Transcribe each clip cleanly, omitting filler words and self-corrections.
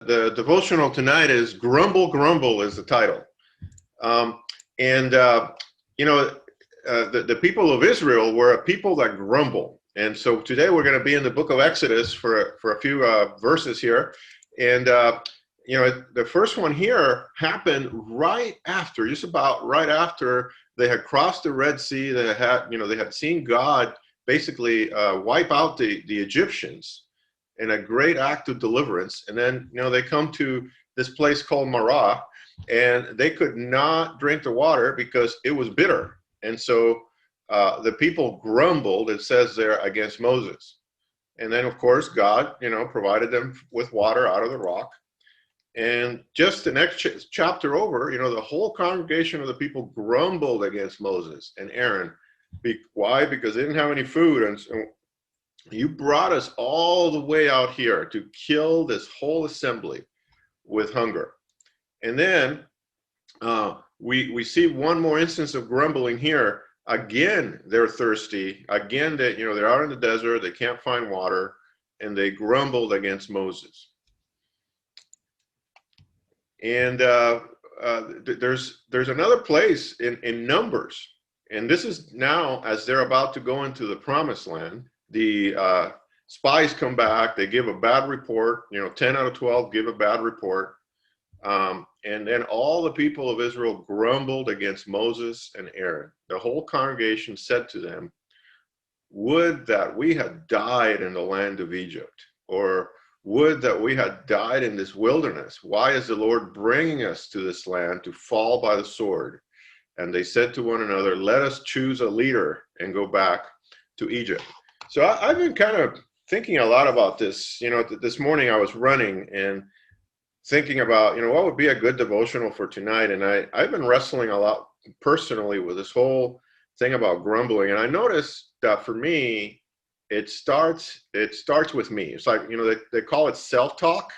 The devotional tonight is Grumble, Grumble is the title. Um, and, you know, the people of Israel were a people that grumble. And so today we're going to be in the book of Exodus for a few verses here. And, the first one here happened right after, just about right after they had crossed the Red Sea. They had seen God basically wipe out the Egyptians in a great act of deliverance. And then, they come to this place called Marah, and they could not drink the water because it was bitter. And so the people grumbled, it says there, against Moses. And then, of course, God, provided them with water out of the rock. And just the next chapter over, the whole congregation of the people grumbled against Moses and Aaron. Why? Because they didn't have any food. And so you brought us all the way out here to kill this whole assembly with hunger. And then we see one more instance of grumbling here. Again, they're thirsty. Again, they're out in the desert. They can't find water, and they grumbled against Moses. And there's another place in Numbers, and this is now as they're about to go into the Promised Land. The spies come back. They give a bad report. 10 out of 12 give a bad report. And then all the people of Israel grumbled against Moses and Aaron. The whole congregation said to them, "Would that we had died in the land of Egypt, or would that we had died in this wilderness. Why is the Lord bringing us to this land to fall by the sword?" And they said to one another, "Let us choose a leader and go back to Egypt." So I've been kind of thinking a lot about this. This morning I was running and thinking about, what would be a good devotional for tonight. And I've been wrestling a lot personally with this whole thing about grumbling. And I noticed that for me, it starts with me. It's like, they call it self-talk.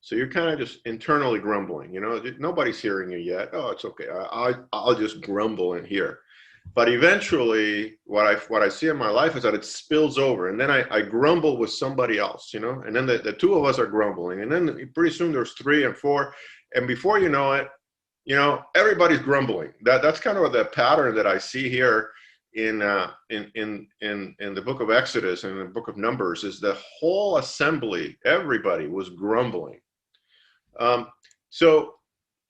So you're kind of just internally grumbling, nobody's hearing you yet. Oh, it's okay. I'll just grumble in here. But eventually what I see in my life is that it spills over, and then I grumble with somebody else, and then the two of us are grumbling, and then pretty soon there's 3 and 4. And before you know it, everybody's grumbling. That's kind of the pattern that I see here in the book of Exodus and the book of Numbers. Is the whole assembly, everybody was grumbling. So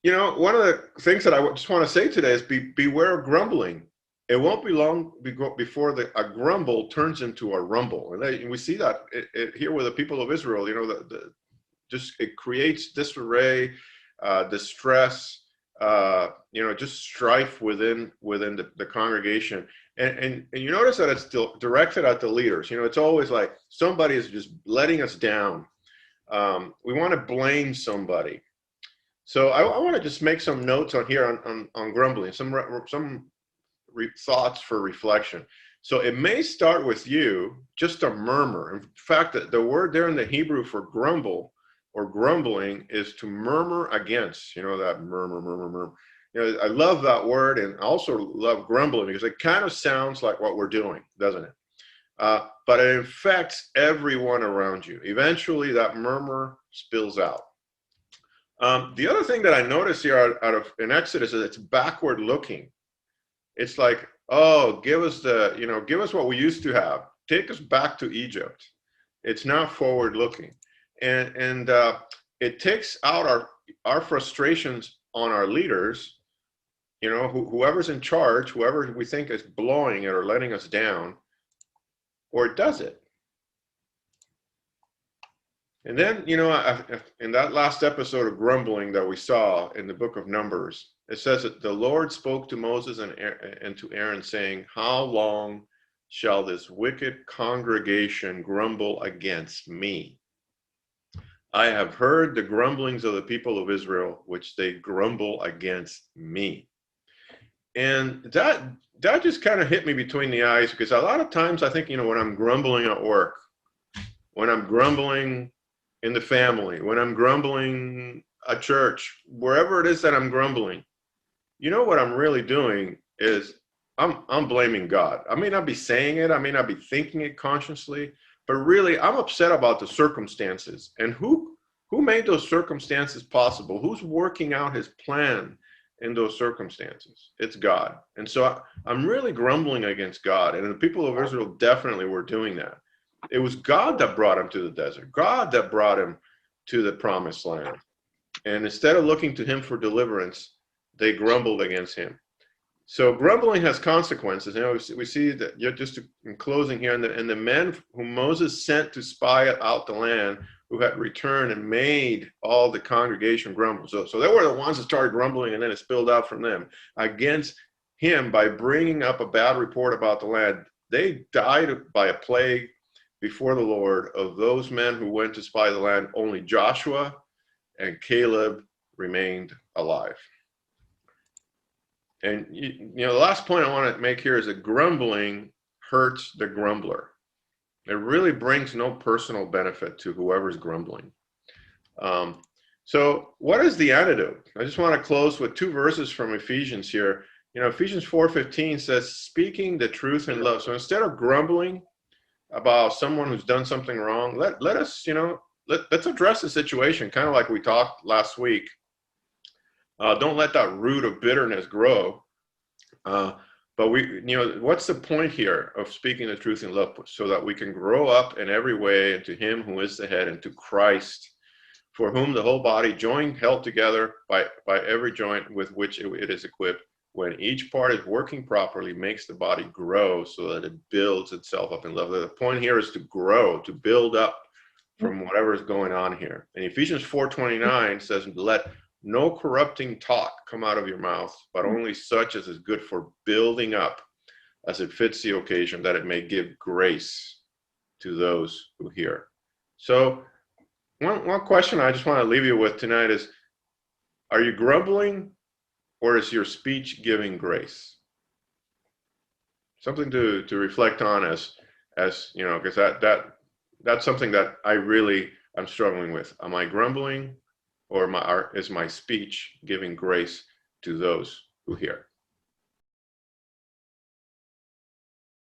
one of the things that I just want to say today is beware of grumbling. It won't be long before a grumble turns into a rumble, and we see that here with the people of Israel. It creates disarray, distress, just strife within the congregation. And you notice that it's still directed at the leaders. It's always like somebody is just letting us down. We want to blame somebody. So I want to just make some notes on here on grumbling, some thoughts for reflection. So it may start with you, just a murmur. In fact, the word there in the Hebrew for grumble or grumbling is to murmur against, that murmur. I love that word, and I also love grumbling because it kind of sounds like what we're doing, doesn't it? But it affects everyone around you. Eventually that murmur spills out. The other thing that I notice here in Exodus is it's backward looking. It's like, oh, give us what we used to have. Take us back to Egypt. It's not forward looking. And it takes out our frustrations on our leaders, whoever's in charge, whoever we think is blowing it or letting us down, or it does it. And then, in that last episode of grumbling that we saw in the book of Numbers, it says that the Lord spoke to Moses and to Aaron, saying, "How long shall this wicked congregation grumble against me? I have heard the grumblings of the people of Israel, which they grumble against me." And that just kind of hit me between the eyes, because a lot of times I think, when I'm grumbling at work, when I'm grumbling in the family, when I'm grumbling at church, wherever it is that I'm grumbling, what I'm really doing is I'm blaming God. I may not be saying it, I may not be thinking it consciously, but really I'm upset about the circumstances. And who Who made those circumstances possible? Who's working out his plan in those circumstances? It's God. And so I'm really grumbling against God. And the people of Israel definitely were doing that. It was God that brought him to the desert, God that brought him to the promised land. And instead of looking to him for deliverance, they grumbled against him. So grumbling has consequences. You know, we see that, just in closing here, and the men whom Moses sent to spy out the land, who had returned and made all the congregation grumble. So they were the ones that started grumbling, and then it spilled out from them against him by bringing up a bad report about the land. They died by a plague before the Lord. Of those men who went to spy the land, only Joshua and Caleb remained alive. And the last point I want to make here is that grumbling hurts the grumbler. It really brings no personal benefit to whoever's grumbling. So what is the antidote? I just want to close with 2 verses from Ephesians here. Ephesians 4:15 says, speaking the truth in love. So instead of grumbling about someone who's done something wrong, let us, let's address the situation, kind of like we talked last week. Don't let that root of bitterness grow. But what's the point here of speaking the truth in love? So that we can grow up in every way into him who is the head, and to Christ, for whom the whole body, joined, held together by every joint with which it is equipped, when each part is working properly, makes the body grow so that it builds itself up in love. The point here is to grow, to build up from whatever is going on here. And Ephesians 4:29 says, let no corrupting talk come out of your mouth, but only such as is good for building up, as it fits the occasion, that it may give grace to those who hear. So one question I just want to leave you with tonight is, are you grumbling, or is your speech giving grace? Something to reflect on as because that's something that I really am struggling with. Am I grumbling, or is my speech giving grace to those who hear?